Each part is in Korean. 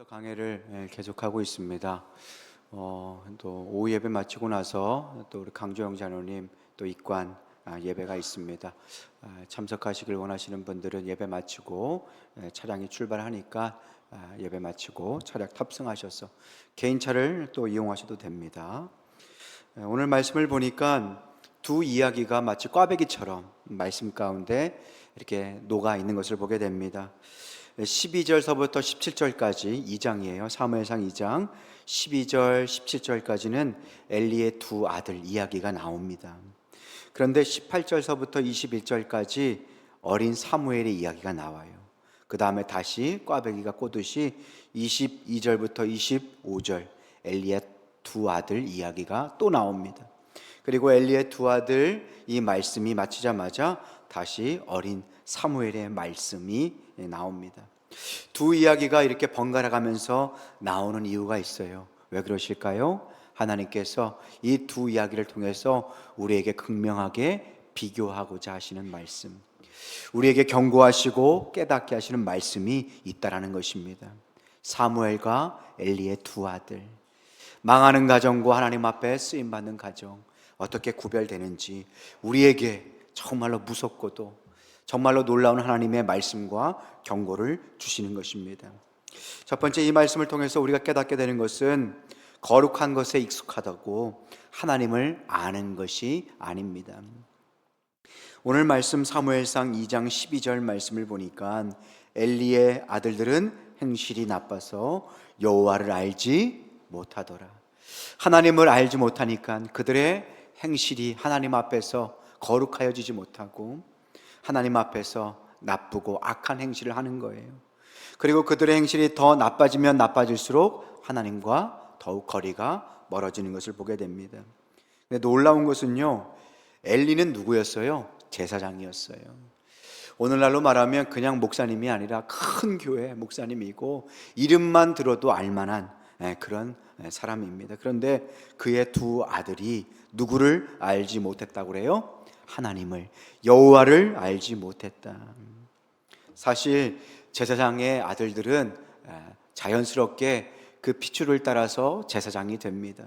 강해를 계속하고 있습니다. 또 오후 예배 마치고 나서 또 우리 강조영 장로님 또 입관 예배가 있습니다. 참석하시길 원하시는 분들은 예배 마치고 차량이 출발하니까 예배 마치고 차량 탑승하셔서 개인차를 또 이용하셔도 됩니다. 오늘 말씀을 보니까 두 이야기가 마치 꽈배기처럼 말씀 가운데 이렇게 녹아 있는 것을 보게 됩니다. 12절서부터 17절까지 2장이에요. 사무엘상 2장 12절 17절까지는 엘리의 두 아들 이야기가 나옵니다. 그런데 18절서부터 21절까지 어린 사무엘의 이야기가 나와요. 그 다음에 다시 꽈배기가 꼬듯이 22절부터 25절 엘리의 두 아들 이야기가 또 나옵니다. 그리고 엘리의 두 아들 이 말씀이 마치자마자 다시 어린 사무엘의 말씀이 나옵니다. 두 이야기가 이렇게 번갈아 가면서 나오는 이유가 있어요. 왜 그러실까요? 하나님께서 이 두 이야기를 통해서 우리에게 극명하게 비교하고자 하시는 말씀, 우리에게 경고하시고 깨닫게 하시는 말씀이 있다라는 것입니다. 사무엘과 엘리의 두 아들, 망하는 가정과 하나님 앞에 쓰임받는 가정 어떻게 구별되는지 우리에게 정말로 무섭고도 정말로 놀라운 하나님의 말씀과 경고를 주시는 것입니다. 첫 번째, 이 말씀을 통해서 우리가 깨닫게 되는 것은 거룩한 것에 익숙하다고 하나님을 아는 것이 아닙니다. 오늘 말씀 사무엘상 2장 12절 말씀을 보니까 엘리의 아들들은 행실이 나빠서 여호와를 알지 못하더라. 하나님을 알지 못하니까 그들의 행실이 하나님 앞에서 거룩하여지지 못하고 하나님 앞에서 나쁘고 악한 행실을 하는 거예요. 그리고 그들의 행실이 더 나빠지면 나빠질수록 하나님과 더욱 거리가 멀어지는 것을 보게 됩니다. 근데 놀라운 것은요, 엘리는 누구였어요? 제사장이었어요. 오늘날로 말하면 그냥 목사님이 아니라 큰 교회 목사님이고 이름만 들어도 알만한 그런 사람입니다. 그런데 그의 두 아들이 누구를 알지 못했다고 그래요? 하나님을, 여호와를 알지 못했다. 사실 제사장의 아들들은 자연스럽게 그 피줄을 따라서 제사장이 됩니다.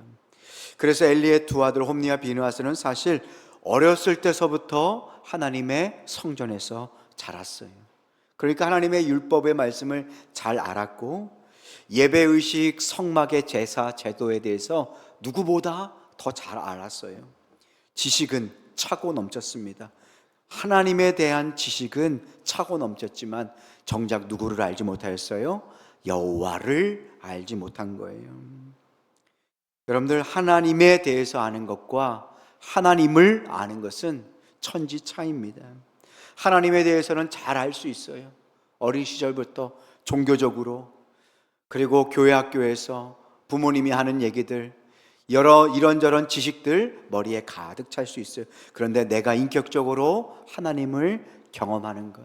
그래서 엘리의 두 아들 홈니와 비느하스는 사실 어렸을 때서부터 하나님의 성전에서 자랐어요. 그러니까 하나님의 율법의 말씀을 잘 알았고 예배의식, 성막의 제사, 제도에 대해서 누구보다 더 잘 알았어요. 지식은 차고 넘쳤습니다. 하나님에 대한 지식은 차고 넘쳤지만 정작 누구를 알지 못하였어요? 여호와를 알지 못한 거예요. 여러분들, 하나님에 대해서 아는 것과 하나님을 아는 것은 천지 차이입니다. 하나님에 대해서는 잘 알 수 있어요. 어린 시절부터 종교적으로, 그리고 교회 학교에서 부모님이 하는 얘기들, 여러 이런저런 지식들 머리에 가득 찰 수 있어요. 그런데 내가 인격적으로 하나님을 경험하는 것,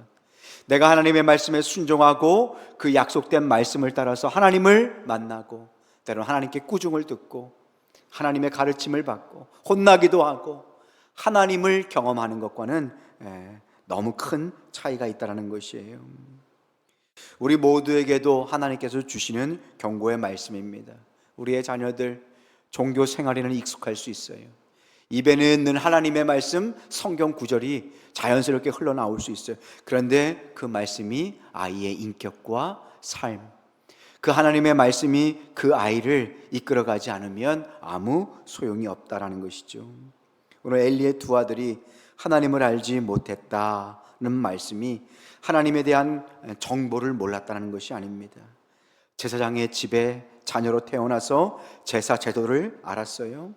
내가 하나님의 말씀에 순종하고 그 약속된 말씀을 따라서 하나님을 만나고 때로는 하나님께 꾸중을 듣고 하나님의 가르침을 받고 혼나기도 하고 하나님을 경험하는 것과는 너무 큰 차이가 있다는 것이에요. 우리 모두에게도 하나님께서 주시는 경고의 말씀입니다. 우리의 자녀들 종교 생활에는 익숙할 수 있어요. 입에는 늘 하나님의 말씀, 성경 구절이 자연스럽게 흘러나올 수 있어요. 그런데 그 말씀이 아이의 인격과 삶, 그 하나님의 말씀이 그 아이를 이끌어가지 않으면 아무 소용이 없다라는 것이죠. 오늘 엘리의 두 아들이 하나님을 알지 못했다는 말씀이 하나님에 대한 정보를 몰랐다는 것이 아닙니다. 제사장의 집에 자녀로 태어나서 제사 제도를 알았어요.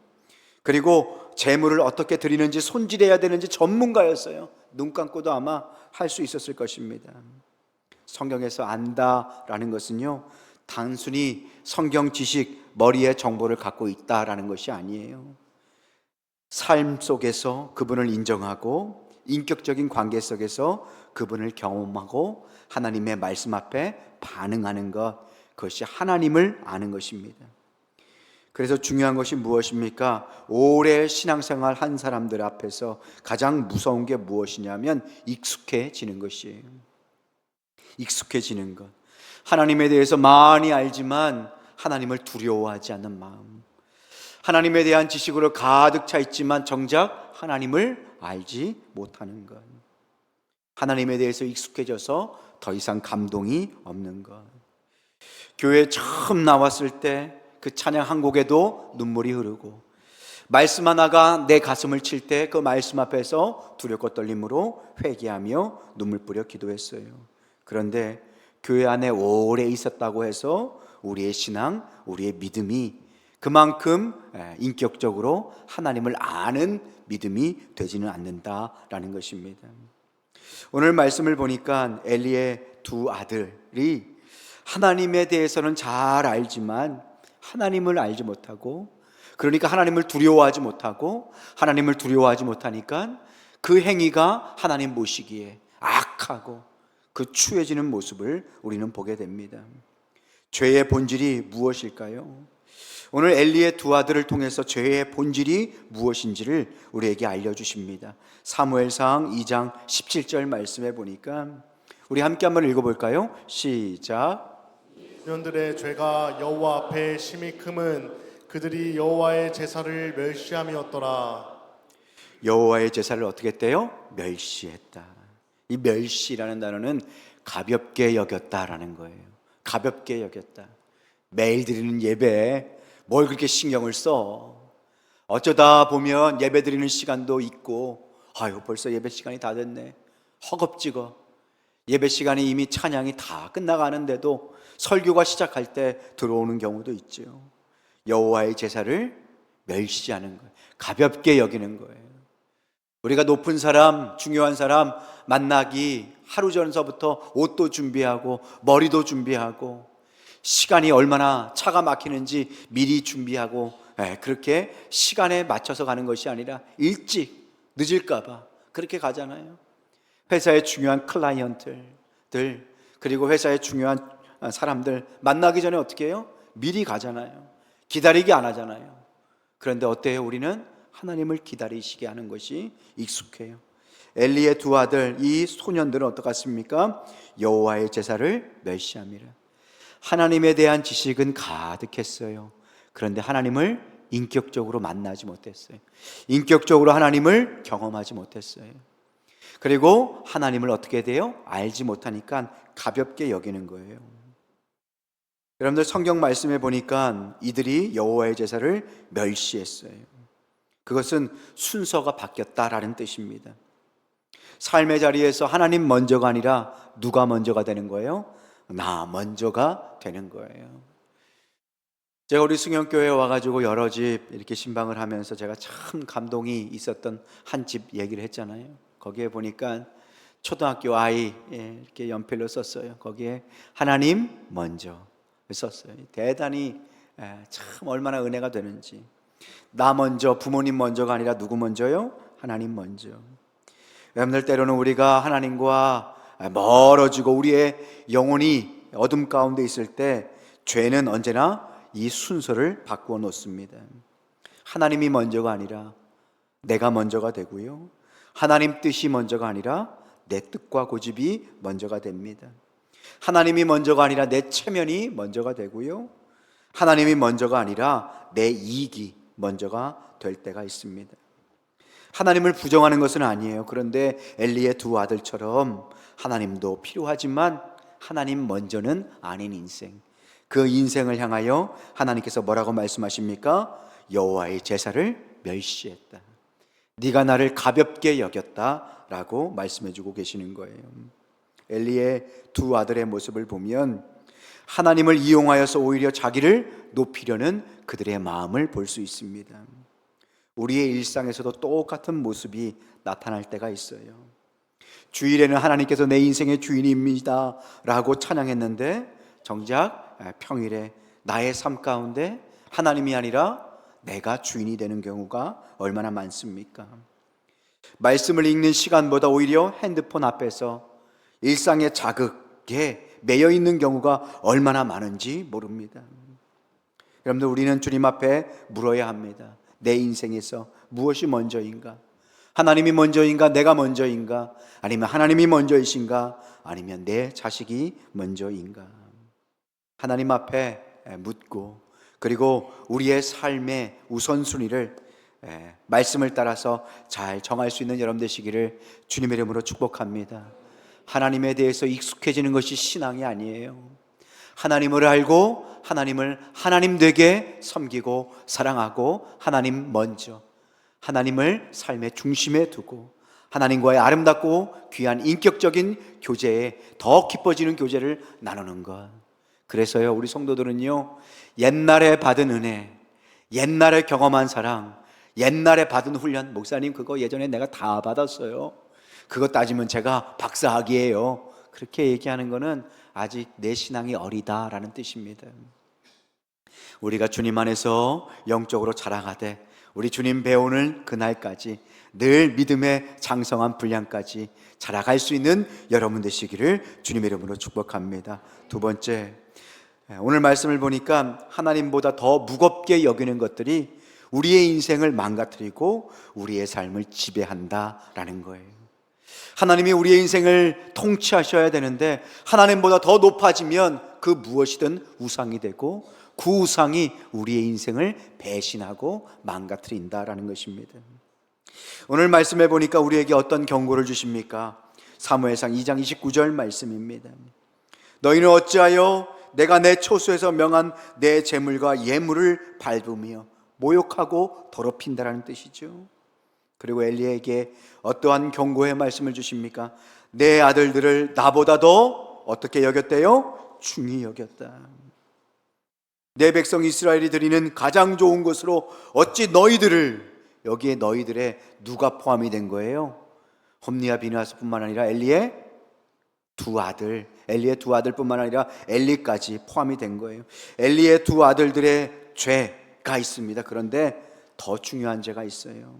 그리고 제물을 어떻게 드리는지, 손질해야 되는지 전문가였어요. 눈 감고도 아마 할 수 있었을 것입니다. 성경에서 안다라는 것은요, 단순히 성경 지식, 머리에 정보를 갖고 있다라는 것이 아니에요. 삶 속에서 그분을 인정하고 인격적인 관계 속에서 그분을 경험하고 하나님의 말씀 앞에 반응하는 것, 그것이 하나님을 아는 것입니다. 그래서 중요한 것이 무엇입니까? 오래 신앙생활 한 사람들 앞에서 가장 무서운 게 무엇이냐면 익숙해지는 것이에요. 익숙해지는 것. 하나님에 대해서 많이 알지만 하나님을 두려워하지 않는 마음, 하나님에 대한 지식으로 가득 차 있지만 정작 하나님을 알지 못하는 것, 하나님에 대해서 익숙해져서 더 이상 감동이 없는 것. 교회에 처음 나왔을 때 그 찬양 한 곡에도 눈물이 흐르고, 말씀 하나가 내 가슴을 칠 때 그 말씀 앞에서 두렵고 떨림으로 회개하며 눈물 뿌려 기도했어요. 그런데 교회 안에 오래 있었다고 해서 우리의 신앙, 우리의 믿음이 그만큼 인격적으로 하나님을 아는 믿음이 되지는 않는다라는 것입니다. 오늘 말씀을 보니까 엘리의 두 아들이 하나님에 대해서는 잘 알지만 하나님을 알지 못하고, 그러니까 하나님을 두려워하지 못하고, 하나님을 두려워하지 못하니까 그 행위가 하나님 보시기에 악하고 그 추해지는 모습을 우리는 보게 됩니다. 죄의 본질이 무엇일까요? 오늘 엘리의 두 아들을 통해서 죄의 본질이 무엇인지를 우리에게 알려주십니다. 사무엘상 2장 17절 말씀에 보니까 우리 함께 한번 읽어볼까요? 시작. 소년들의 죄가 여호와 앞에 심히 크면 그들이 여호와의 제사를 멸시함이었더라. 여호와의 제사를 어떻게 했대요? 멸시했다. 이 멸시라는 단어는 가볍게 여겼다라는 거예요. 가볍게 여겼다. 매일 드리는 예배에 뭘 그렇게 신경을 써? 어쩌다 보면 예배 드리는 시간도 있고, 아유 벌써 예배 시간이 다 됐네, 허겁지겁 예배 시간이 이미 찬양이 다 끝나가는데도 설교가 시작할 때 들어오는 경우도 있죠. 여호와의 제사를 멸시하는 거예요. 가볍게 여기는 거예요. 우리가 높은 사람, 중요한 사람 만나기 하루 전서부터 옷도 준비하고 머리도 준비하고 시간이 얼마나 차가 막히는지 미리 준비하고, 그렇게 시간에 맞춰서 가는 것이 아니라 일찍 늦을까 봐 그렇게 가잖아요. 회사의 중요한 클라이언트들, 그리고 회사의 중요한 사람들 만나기 전에 어떻게 해요? 미리 가잖아요. 기다리게 안 하잖아요. 그런데 어때요? 우리는 하나님을 기다리시게 하는 것이 익숙해요. 엘리의 두 아들, 이 소년들은 어떻습니까? 여호와의 제사를 멸시함이라. 하나님에 대한 지식은 가득했어요. 그런데 하나님을 인격적으로 만나지 못했어요. 인격적으로 하나님을 경험하지 못했어요. 그리고 하나님을 어떻게 돼요? 알지 못하니까 가볍게 여기는 거예요. 여러분들 성경 말씀에 보니까 이들이 여호와의 제사를 멸시했어요. 그것은 순서가 바뀌었다라는 뜻입니다. 삶의 자리에서 하나님 먼저가 아니라 누가 먼저가 되는 거예요? 나 먼저가 되는 거예요. 제가 우리 승영교회에 와가지고 여러 집 이렇게 신방을 하면서 제가 참 감동이 있었던 한 집 얘기를 했잖아요. 거기에 보니까 초등학교 아이 이렇게 연필로 썼어요. 거기에 하나님 먼저 썼어요. 대단히 참 얼마나 은혜가 되는지. 나 먼저, 부모님 먼저가 아니라 누구 먼저요? 하나님 먼저. 여러분들, 때로는 우리가 하나님과 멀어지고 우리의 영혼이 어둠 가운데 있을 때 죄는 언제나 이 순서를 바꾸어 놓습니다. 하나님이 먼저가 아니라 내가 먼저가 되고요, 하나님 뜻이 먼저가 아니라 내 뜻과 고집이 먼저가 됩니다. 하나님이 먼저가 아니라 내 체면이 먼저가 되고요, 하나님이 먼저가 아니라 내 이익이 먼저가 될 때가 있습니다. 하나님을 부정하는 것은 아니에요. 그런데 엘리의 두 아들처럼 하나님도 필요하지만 하나님 먼저는 아닌 인생, 그 인생을 향하여 하나님께서 뭐라고 말씀하십니까? 여호와의 제사를 멸시했다. 네가 나를 가볍게 여겼다라고 말씀해주고 계시는 거예요. 엘리의 두 아들의 모습을 보면 하나님을 이용하여서 오히려 자기를 높이려는 그들의 마음을 볼 수 있습니다. 우리의 일상에서도 똑같은 모습이 나타날 때가 있어요. 주일에는 하나님께서 내 인생의 주인입니다 라고 찬양했는데 정작 평일에 나의 삶 가운데 하나님이 아니라 내가 주인이 되는 경우가 얼마나 많습니까? 말씀을 읽는 시간보다 오히려 핸드폰 앞에서 일상의 자극에 매여 있는 경우가 얼마나 많은지 모릅니다. 여러분들, 우리는 주님 앞에 물어야 합니다. 내 인생에서 무엇이 먼저인가? 하나님이 먼저인가? 내가 먼저인가? 아니면 하나님이 먼저이신가? 아니면 내 자식이 먼저인가? 하나님 앞에 묻고, 그리고 우리의 삶의 우선순위를 말씀을 따라서 잘 정할 수 있는 여러분 되시기를 주님의 이름으로 축복합니다. 하나님에 대해서 익숙해지는 것이 신앙이 아니에요. 하나님을 알고 하나님을 하나님 되게 섬기고 사랑하고, 하나님 먼저 하나님을 삶의 중심에 두고 하나님과의 아름답고 귀한 인격적인 교제에 더 깊어지는 교제를 나누는 것. 그래서요, 우리 성도들은요, 옛날에 받은 은혜, 옛날에 경험한 사랑, 옛날에 받은 훈련, 목사님 그거 예전에 내가 다 받았어요, 그거 따지면 제가 박사학위예요, 그렇게 얘기하는 거는 아직 내 신앙이 어리다라는 뜻입니다. 우리가 주님 안에서 영적으로 자라가되 우리 주님 배우는 그날까지 늘 믿음의 장성한 분량까지 자라갈 수 있는 여러분 되시기를 주님의 이름으로 축복합니다. 두 번째, 오늘 말씀을 보니까 하나님보다 더 무겁게 여기는 것들이 우리의 인생을 망가뜨리고 우리의 삶을 지배한다라는 거예요. 하나님이 우리의 인생을 통치하셔야 되는데 하나님보다 더 높아지면 그 무엇이든 우상이 되고, 그 우상이 우리의 인생을 배신하고 망가뜨린다라는 것입니다. 오늘 말씀해 보니까 우리에게 어떤 경고를 주십니까? 사무엘상 2장 29절 말씀입니다. 너희는 어찌하여 내가 내 초소에서 명한 내 재물과 예물을 밟으며 모욕하고 더럽힌다라는 뜻이죠. 그리고 엘리에게 어떠한 경고의 말씀을 주십니까? 내 아들들을 나보다 더 어떻게 여겼대요? 중히 여겼다. 내 백성 이스라엘이 드리는 가장 좋은 것으로 어찌 너희들을, 여기에 너희들의 누가 포함이 된 거예요? 홈리와 비느하스뿐만 아니라 엘리의 두 아들뿐만 아니라 엘리까지 포함이 된 거예요. 엘리의 두 아들들의 죄가 있습니다. 그런데 더 중요한 죄가 있어요.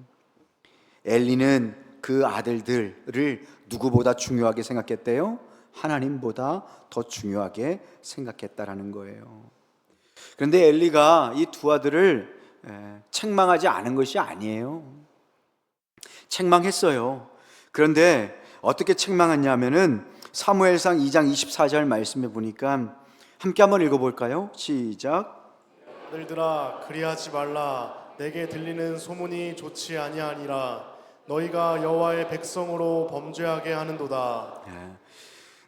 엘리는 그 아들들을 누구보다 중요하게 생각했대요? 하나님보다 더 중요하게 생각했다라는 거예요. 그런데 엘리가 이 두 아들을 책망하지 않은 것이 아니에요. 책망했어요. 그런데 어떻게 책망했냐면은 사무엘상 2장 24절 말씀에 보니까 함께 한번 읽어볼까요? 시작. 아들들아 그리하지 말라. 내게 들리는 소문이 좋지 아니하니라. 너희가 여호와의 백성으로 범죄하게 하는도다.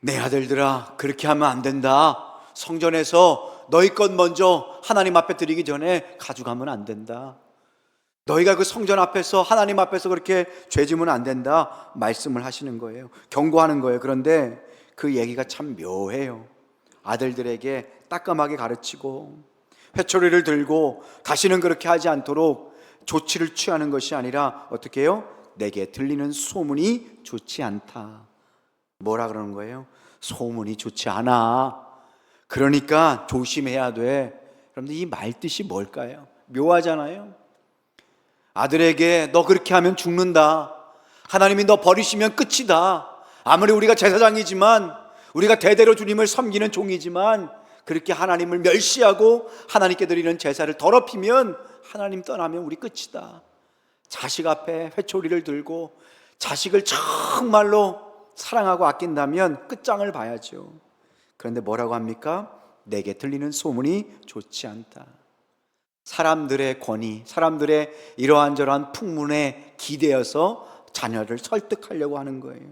내 아들들아, 그렇게 하면 안 된다. 성전에서 너희 것 먼저 하나님 앞에 드리기 전에 가져가면 안 된다. 너희가 그 성전 앞에서 하나님 앞에서 그렇게 죄지면 안 된다 말씀을 하시는 거예요. 경고하는 거예요. 그런데 그 얘기가 참 묘해요. 아들들에게 따끔하게 가르치고 회초리를 들고 다시는 그렇게 하지 않도록 조치를 취하는 것이 아니라 어떻게 해요? 내게 들리는 소문이 좋지 않다. 뭐라 그러는 거예요? 소문이 좋지 않아. 그러니까 조심해야 돼. 그런데 이 말 뜻이 뭘까요? 묘하잖아요. 아들에게 너 그렇게 하면 죽는다. 하나님이 너 버리시면 끝이다. 아무리 우리가 제사장이지만, 우리가 대대로 주님을 섬기는 종이지만, 그렇게 하나님을 멸시하고 하나님께 드리는 제사를 더럽히면, 하나님 떠나면 우리 끝이다. 자식 앞에 회초리를 들고 자식을 정말로 사랑하고 아낀다면 끝장을 봐야죠. 그런데 뭐라고 합니까? 내게 들리는 소문이 좋지 않다. 사람들의 권위, 사람들의 이러한저러한 풍문에 기대어서 자녀를 설득하려고 하는 거예요.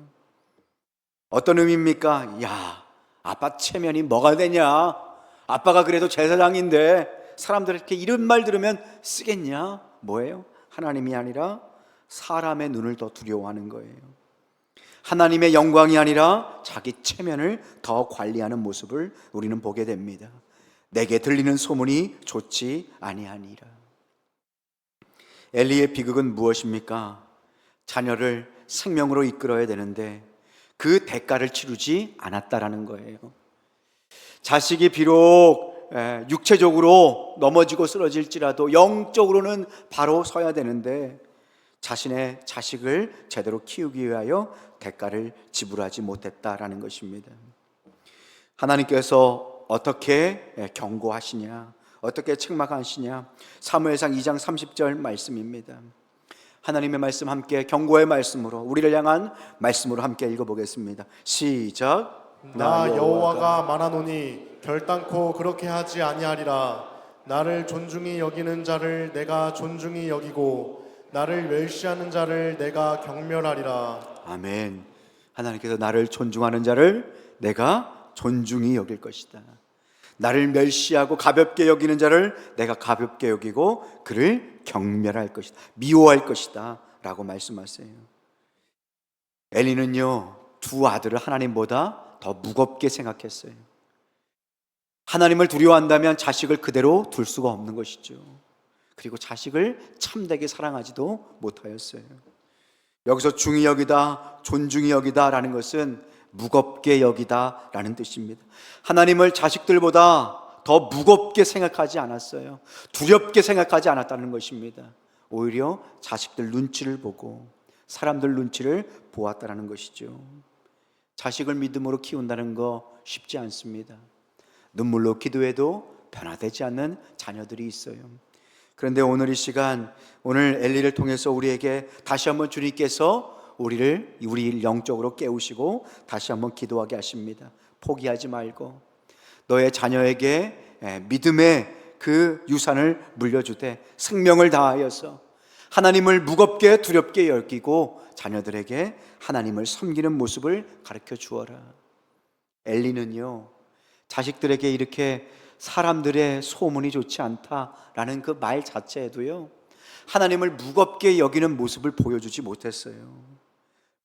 어떤 의미입니까? 야, 아빠 체면이 뭐가 되냐? 아빠가 그래도 제사장인데 사람들에게 이런 말 들으면 쓰겠냐? 뭐예요? 하나님이 아니라 사람의 눈을 더 두려워하는 거예요. 하나님의 영광이 아니라 자기 체면을 더 관리하는 모습을 우리는 보게 됩니다. 내게 들리는 소문이 좋지 아니하니라. 엘리의 비극은 무엇입니까? 자녀를 생명으로 이끌어야 되는데 그 대가를 치르지 않았다라는 거예요. 자식이 비록 육체적으로 넘어지고 쓰러질지라도 영적으로는 바로 서야 되는데 자신의 자식을 제대로 키우기 위하여 대가를 지불하지 못했다라는 것입니다. 하나님께서 어떻게 경고하시냐, 어떻게 책망하시냐? 사무엘상 2장 30절 말씀입니다. 하나님의 말씀 함께 경고의 말씀으로, 우리를 향한 말씀으로 함께 읽어보겠습니다. 시작. 나 여호와가 말하노니 결단코 그렇게 하지 아니하리라. 나를 존중히 여기는 자를 내가 존중히 여기고 나를 멸시하는 자를 내가 경멸하리라. 아멘. 하나님께서 나를 존중하는 자를 내가 존중히 여길 것이다. 나를 멸시하고 가볍게 여기는 자를 내가 가볍게 여기고 그를 경멸할 것이다. 미워할 것이다 라고 말씀하세요. 엘리는요, 두 아들을 하나님보다 더 무겁게 생각했어요. 하나님을 두려워한다면 자식을 그대로 둘 수가 없는 것이죠. 그리고 자식을 참되게 사랑하지도 못하였어요. 여기서 중히 여기다, 존중히 여기다 라는 것은 무겁게 여기다 라는 뜻입니다. 하나님을 자식들보다 더 무겁게 생각하지 않았어요. 두렵게 생각하지 않았다는 것입니다. 오히려 자식들 눈치를 보고 사람들 눈치를 보았다는 것이죠. 자식을 믿음으로 키운다는 거 쉽지 않습니다. 눈물로 기도해도 변화되지 않는 자녀들이 있어요. 그런데 오늘 이 시간, 오늘 엘리를 통해서 우리에게 다시 한번 주님께서 우리를 영적으로 깨우시고 다시 한번 기도하게 하십니다. 포기하지 말고 너의 자녀에게 믿음의 그 유산을 물려주되 생명을 다하여서 하나님을 무겁게 두렵게 여기고 자녀들에게 하나님을 섬기는 모습을 가르쳐 주어라. 엘리는요, 자식들에게 이렇게 사람들의 소문이 좋지 않다라는 그 말 자체에도요, 하나님을 무겁게 여기는 모습을 보여주지 못했어요.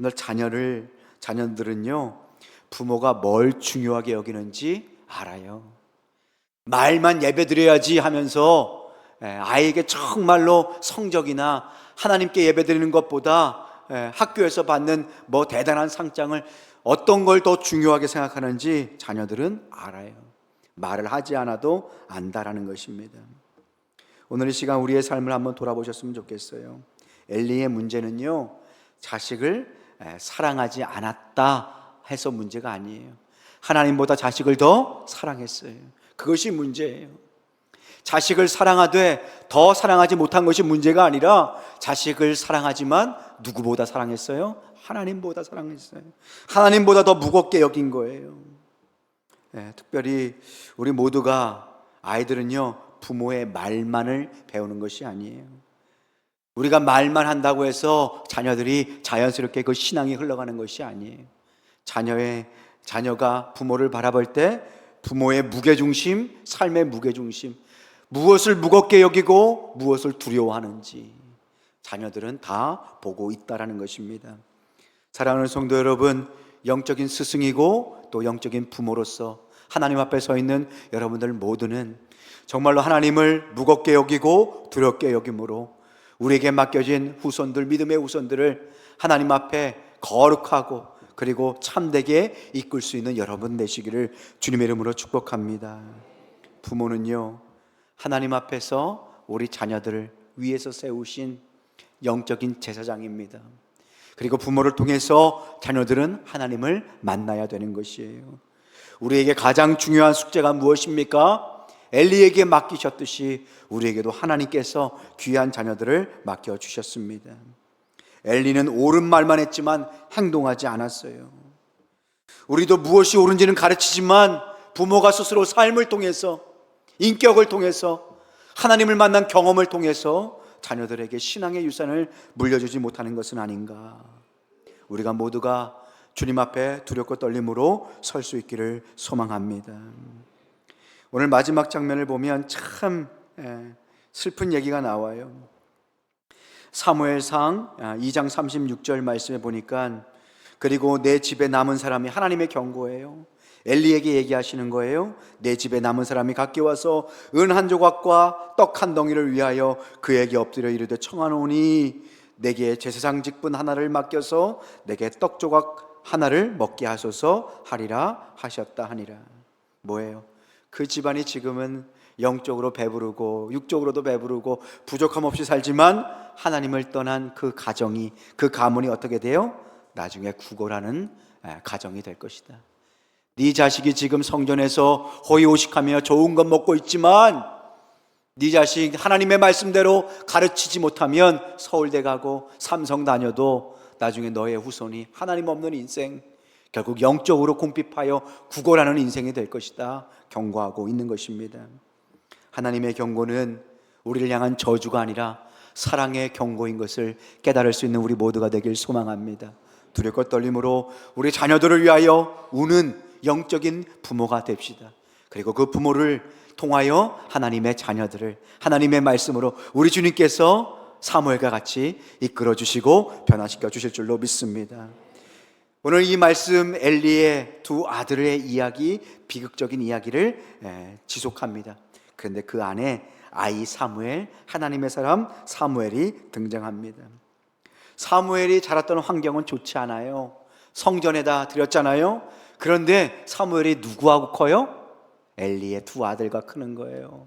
오늘 자녀들은요, 부모가 뭘 중요하게 여기는지 알아요. 말만 예배드려야지 하면서 아이에게 정말로 성적이나 하나님께 예배드리는 것보다 학교에서 받는 뭐 대단한 상장을 어떤 걸 더 중요하게 생각하는지 자녀들은 알아요. 말을 하지 않아도 안다라는 것입니다. 오늘 이 시간 우리의 삶을 한번 돌아보셨으면 좋겠어요. 엘리의 문제는요, 자식을 사랑하지 않았다 해서 문제가 아니에요. 하나님보다 자식을 더 사랑했어요. 그것이 문제예요. 자식을 사랑하되 더 사랑하지 못한 것이 문제가 아니라 자식을 사랑하지만 누구보다 사랑했어요? 하나님보다 사랑했어요. 하나님보다 더 무겁게 여긴 거예요. 특별히 우리 모두가, 아이들은요, 부모의 말만을 배우는 것이 아니에요. 우리가 말만 한다고 해서 자녀들이 자연스럽게 그 신앙이 흘러가는 것이 아니에요. 자녀가 부모를 바라볼 때 부모의 무게중심, 삶의 무게중심, 무엇을 무겁게 여기고 무엇을 두려워하는지 자녀들은 다 보고 있다라는 것입니다. 사랑하는 성도 여러분, 영적인 스승이고 또 영적인 부모로서 하나님 앞에 서 있는 여러분들 모두는 정말로 하나님을 무겁게 여기고 두렵게 여김으로 우리에게 맡겨진 후손들, 믿음의 후손들을 하나님 앞에 거룩하고 그리고 참되게 이끌 수 있는 여러분 되시기를 주님의 이름으로 축복합니다. 부모는요, 하나님 앞에서 우리 자녀들을 위에서 세우신 영적인 제사장입니다. 그리고 부모를 통해서 자녀들은 하나님을 만나야 되는 것이에요. 우리에게 가장 중요한 숙제가 무엇입니까? 엘리에게 맡기셨듯이 우리에게도 하나님께서 귀한 자녀들을 맡겨주셨습니다. 엘리는 옳은 말만 했지만 행동하지 않았어요. 우리도 무엇이 옳은지는 가르치지만 부모가 스스로 삶을 통해서, 인격을 통해서, 하나님을 만난 경험을 통해서 자녀들에게 신앙의 유산을 물려주지 못하는 것은 아닌가. 우리가 모두가 주님 앞에 두렵고 떨림으로 설 수 있기를 소망합니다. 오늘 마지막 장면을 보면 참 슬픈 얘기가 나와요. 사무엘상 2장 36절 말씀에 보니까, 그리고 내 집에 남은 사람이, 하나님의 경고예요. 엘리에게 얘기하시는 거예요. 내 집에 남은 사람이 각기 와서 은 한 조각과 떡 한 덩이를 위하여 그에게 엎드려 이르되 청하노니 내게 제사장 직분 하나를 맡겨서 내게 떡 조각 하나를 먹게 하소서 하리라 하셨다 하니라. 뭐예요? 그 집안이 지금은 영적으로 배부르고 육적으로도 배부르고 부족함 없이 살지만 하나님을 떠난 그 가정이, 그 가문이 어떻게 돼요? 나중에 구걸하는 가정이 될 것이다. 네 자식이 지금 성전에서 호의호식하며 좋은 것 먹고 있지만 네 자식 하나님의 말씀대로 가르치지 못하면 서울대 가고 삼성 다녀도 나중에 너의 후손이 하나님 없는 인생, 결국 영적으로 궁핍하여 구걸하는 인생이 될 것이다 경고하고 있는 것입니다. 하나님의 경고는 우리를 향한 저주가 아니라 사랑의 경고인 것을 깨달을 수 있는 우리 모두가 되길 소망합니다. 두렵고 떨림으로 우리 자녀들을 위하여 우는 영적인 부모가 됩시다. 그리고 그 부모를 통하여 하나님의 자녀들을 하나님의 말씀으로 우리 주님께서 사무엘과 같이 이끌어 주시고 변화시켜 주실 줄로 믿습니다. 오늘 이 말씀 엘리의 두 아들의 이야기, 비극적인 이야기를 지속합니다. 그런데 그 안에 아이 사무엘, 하나님의 사람 사무엘이 등장합니다. 사무엘이 자랐던 환경은 좋지 않아요. 성전에다 드렸잖아요. 그런데 사무엘이 누구하고 커요? 엘리의 두 아들과 크는 거예요.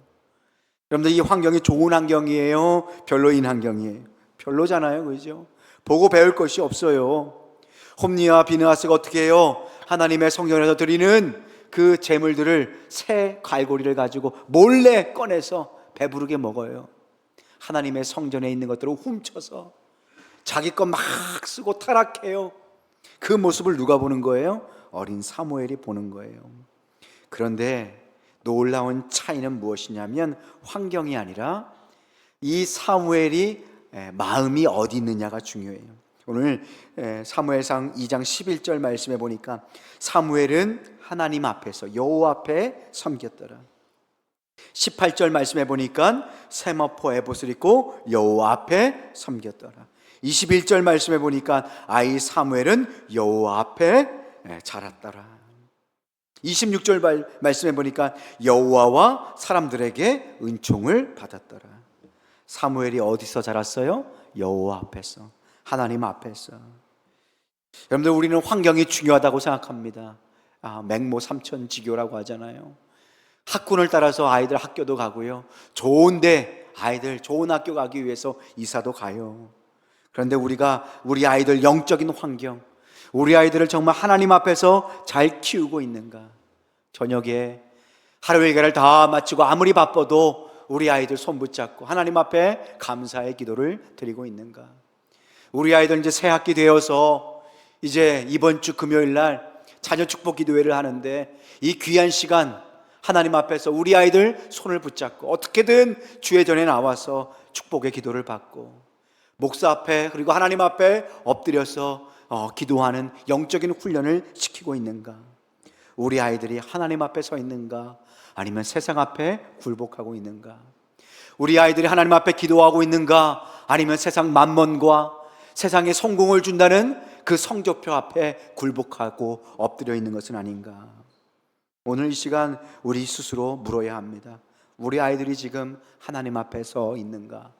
여러분들, 이 환경이 좋은 환경이에요? 별로인 환경이에요? 별로잖아요, 그죠? 보고 배울 것이 없어요. 홈니와 비느하스가 어떻게 해요? 하나님의 성전에서 드리는 그 제물들을 새 갈고리를 가지고 몰래 꺼내서 배부르게 먹어요. 하나님의 성전에 있는 것들을 훔쳐서 자기 것 막 쓰고 타락해요. 그 모습을 누가 보는 거예요? 어린 사무엘이 보는 거예요. 그런데 놀라운 차이는 무엇이냐면 환경이 아니라 이 사무엘이 마음이 어디 있느냐가 중요해요. 오늘 사무엘상 2장 11절 말씀에 보니까 사무엘은 하나님 앞에서 여호와 앞에 섬겼더라. 18절 말씀에 보니까 세마포 에봇을 입고 여호와 앞에 섬겼더라. 21절 말씀에 보니까 아이 사무엘은 여호와 앞에 자랐더라. 26절 말씀에 보니까 여호와와 사람들에게 은총을 받았더라. 사무엘이 어디서 자랐어요? 여호와 앞에서, 하나님 앞에서. 여러분들, 우리는 환경이 중요하다고 생각합니다. 맹모 삼천지교라고 하잖아요. 학군을 따라서 아이들 학교도 가고요, 좋은데 아이들 좋은 학교 가기 위해서 이사도 가요. 그런데 우리 아이들 영적인 환경, 우리 아이들을 정말 하나님 앞에서 잘 키우고 있는가? 저녁에 하루 일과를 다 마치고 아무리 바빠도 우리 아이들 손 붙잡고 하나님 앞에 감사의 기도를 드리고 있는가? 우리 아이들 이제 새 학기 되어서 이제 이번 주 금요일 날 자녀 축복 기도회를 하는데, 이 귀한 시간 하나님 앞에서 우리 아이들 손을 붙잡고 어떻게든 주의 전에 나와서 축복의 기도를 받고 목사 앞에 그리고 하나님 앞에 엎드려서 기도하는 영적인 훈련을 시키고 있는가? 우리 아이들이 하나님 앞에 서 있는가? 아니면 세상 앞에 굴복하고 있는가? 우리 아이들이 하나님 앞에 기도하고 있는가? 아니면 세상 만몬과 세상에 성공을 준다는 그 성적표 앞에 굴복하고 엎드려 있는 것은 아닌가? 오늘 이 시간 우리 스스로 물어야 합니다. 우리 아이들이 지금 하나님 앞에 서 있는가?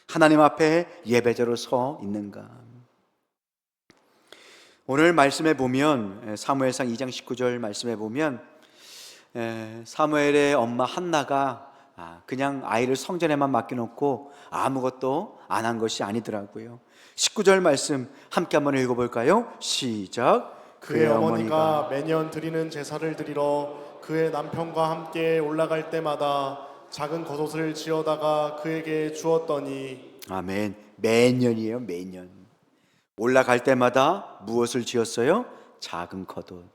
하나님 앞에 예배자로 서 있는가? 오늘 말씀에 보면, 사무엘상 2장 19절 말씀에 보면 사무엘의 엄마 한나가 그냥 아이를 성전에만 맡겨놓고 아무것도 안 한 것이 아니더라고요. 19절 말씀 함께 한번 읽어볼까요? 시작. 그의 어머니가 매년 드리는 제사를 드리러 그의 남편과 함께 올라갈 때마다 작은 겉옷을 지어다가 그에게 주었더니. 아멘. 매년이에요. 매년 올라갈 때마다 무엇을 지었어요? 작은 겉옷.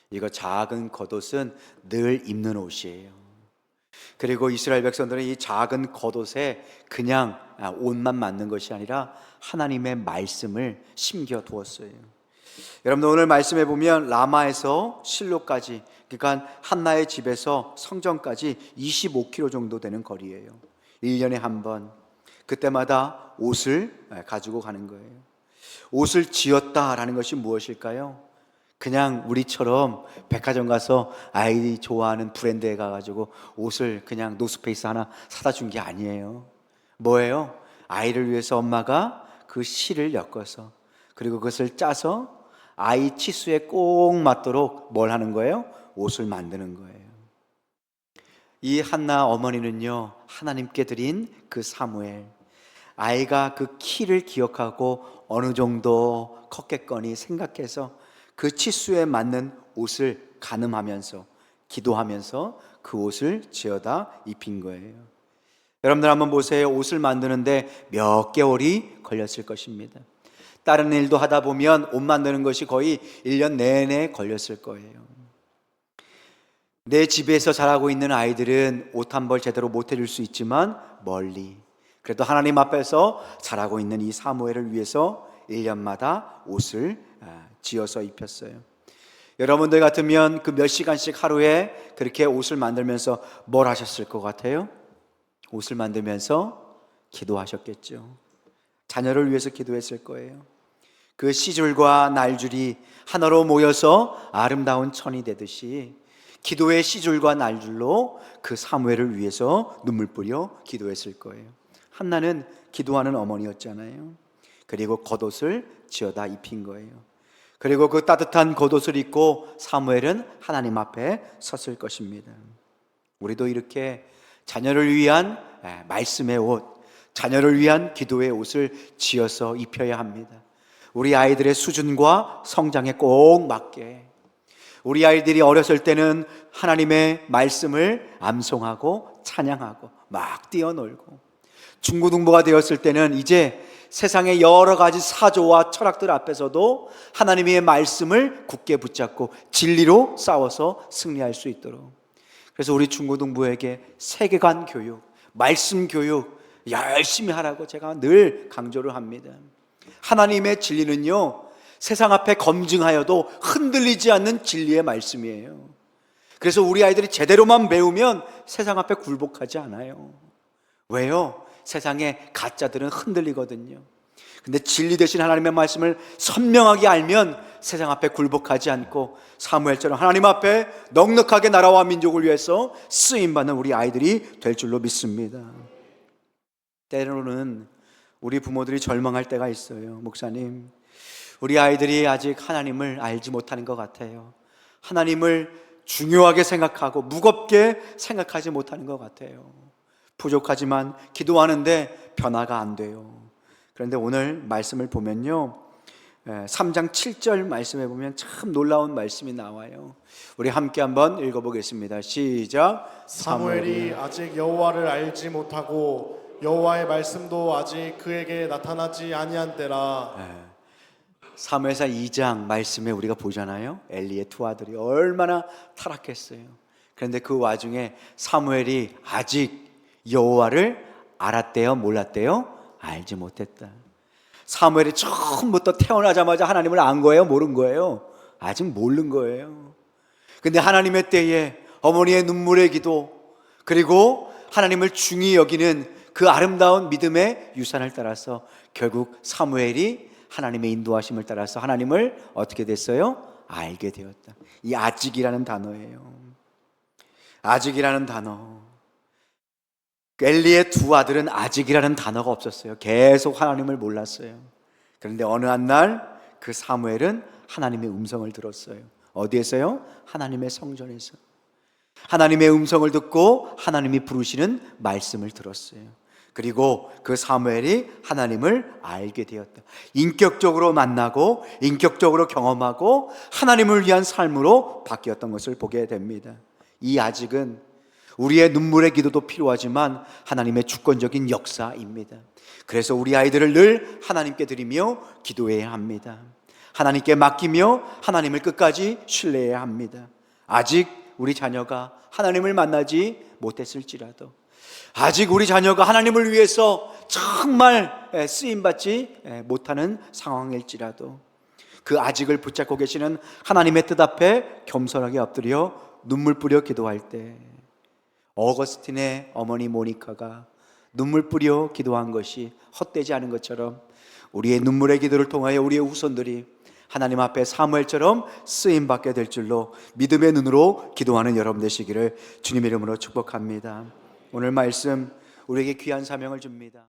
이거 작은 겉옷은 늘 입는 옷이에요. 그리고 이스라엘 백성들은 이 작은 겉옷에 그냥 옷만 맞는 것이 아니라 하나님의 말씀을 심겨 두었어요. 여러분들, 오늘 말씀해 보면 라마에서 실로까지, 그러니까 한나의 집에서 성전까지 25km 정도 되는 거리예요. 1년에 한 번, 그때마다 옷을 가지고 가는 거예요. 옷을 지었다라는 것이 무엇일까요? 그냥 우리처럼 백화점 가서 아이들이 좋아하는 브랜드에 가가지고 옷을 그냥 노스페이스 하나 사다 준 게 아니에요. 뭐예요? 아이를 위해서 엄마가 그 실을 엮어서, 그리고 그것을 짜서 아이 치수에 꼭 맞도록 뭘 하는 거예요? 옷을 만드는 거예요. 이 한나 어머니는요, 하나님께 드린 그 사무엘, 아이가 그 키를 기억하고 어느 정도 컸겠거니 생각해서 그 치수에 맞는 옷을 가늠하면서 기도하면서 그 옷을 지어다 입힌 거예요. 여러분들 한번 보세요. 옷을 만드는데 몇 개월이 걸렸을 것입니다. 다른 일도 하다 보면 옷 만드는 것이 거의 1년 내내 걸렸을 거예요. 내 집에서 자라고 있는 아이들은 옷 한 벌 제대로 못 해줄 수 있지만 멀리, 그래도 하나님 앞에서 자라고 있는 이 사무엘을 위해서 1년마다 옷을 지어서 입혔어요. 여러분들 같으면 그 몇 시간씩 하루에 그렇게 옷을 만들면서 뭘 하셨을 것 같아요? 옷을 만들면서 기도하셨겠죠. 자녀를 위해서 기도했을 거예요. 그 시줄과 날줄이 하나로 모여서 아름다운 천이 되듯이 기도의 시줄과 날줄로 그 사무엘을 위해서 눈물 뿌려 기도했을 거예요. 한나는 기도하는 어머니였잖아요. 그리고 겉옷을 지어다 입힌 거예요. 그리고 그 따뜻한 겉옷을 입고 사무엘은 하나님 앞에 섰을 것입니다. 우리도 이렇게 자녀를 위한 말씀의 옷, 자녀를 위한 기도의 옷을 지어서 입혀야 합니다. 우리 아이들의 수준과 성장에 꼭 맞게. 우리 아이들이 어렸을 때는 하나님의 말씀을 암송하고 찬양하고 막 뛰어놀고, 중고등부가 되었을 때는 이제 세상의 여러 가지 사조와 철학들 앞에서도 하나님의 말씀을 굳게 붙잡고 진리로 싸워서 승리할 수 있도록. 그래서 우리 중고등부에게 세계관 교육, 말씀 교육 열심히 하라고 제가 늘 강조를 합니다. 하나님의 진리는요, 세상 앞에 검증하여도 흔들리지 않는 진리의 말씀이에요. 그래서 우리 아이들이 제대로만 배우면 세상 앞에 굴복하지 않아요. 왜요? 세상에 가짜들은 흔들리거든요. 근데 진리 대신 하나님의 말씀을 선명하게 알면 세상 앞에 굴복하지 않고 사무엘처럼 하나님 앞에 넉넉하게 나라와 민족을 위해서 쓰임받는 우리 아이들이 될 줄로 믿습니다. 때로는 우리 부모들이 절망할 때가 있어요. 목사님, 우리 아이들이 아직 하나님을 알지 못하는 것 같아요. 하나님을 중요하게 생각하고 무겁게 생각하지 못하는 것 같아요. 부족하지만 기도하는데 변화가 안 돼요. 그런데 오늘 말씀을 보면요, 3장 7절 말씀에 보면 참 놀라운 말씀이 나와요. 우리 함께 한번 읽어보겠습니다. 시작. 사무엘이 아직 여호와를 알지 못하고 여호와의 말씀도 아직 그에게 나타나지 아니한 때라. 사무엘상 2장 말씀에 우리가 보잖아요. 엘리의 두 아들이 얼마나 타락했어요. 그런데 그 와중에 사무엘이 아직 여호와를 알았대요, 몰랐대요? 알지 못했다. 사무엘이 처음부터 태어나자마자 하나님을 안 거예요, 모른 거예요? 아직 모르는 거예요. 근데 하나님의 때에 어머니의 눈물의 기도, 그리고 하나님을 중히 여기는 그 아름다운 믿음의 유산을 따라서 결국 사무엘이 하나님의 인도하심을 따라서 하나님을 어떻게 됐어요? 알게 되었다. 이 아직이라는 단어예요. 아직이라는 단어. 엘리의 두 아들은 아직이라는 단어가 없었어요. 계속 하나님을 몰랐어요. 그런데 어느 한 날 그 사무엘은 하나님의 음성을 들었어요. 어디에서요? 하나님의 성전에서. 하나님의 음성을 듣고 하나님이 부르시는 말씀을 들었어요. 그리고 그 사무엘이 하나님을 알게 되었다. 인격적으로 만나고 인격적으로 경험하고 하나님을 위한 삶으로 바뀌었던 것을 보게 됩니다. 이 아직은 우리의 눈물의 기도도 필요하지만 하나님의 주권적인 역사입니다. 그래서 우리 아이들을 늘 하나님께 드리며 기도해야 합니다. 하나님께 맡기며 하나님을 끝까지 신뢰해야 합니다. 아직 우리 자녀가 하나님을 만나지 못했을지라도, 아직 우리 자녀가 하나님을 위해서 정말 쓰임받지 못하는 상황일지라도 그 아직을 붙잡고 계시는 하나님의 뜻 앞에 겸손하게 엎드려 눈물 뿌려 기도할 때, 어거스틴의 어머니 모니카가 눈물 뿌려 기도한 것이 헛되지 않은 것처럼 우리의 눈물의 기도를 통하여 우리의 후손들이 하나님 앞에 사무엘처럼 쓰임받게 될 줄로 믿음의 눈으로 기도하는 여러분 되시기를 주님의 이름으로 축복합니다. 오늘 말씀 우리에게 귀한 사명을 줍니다.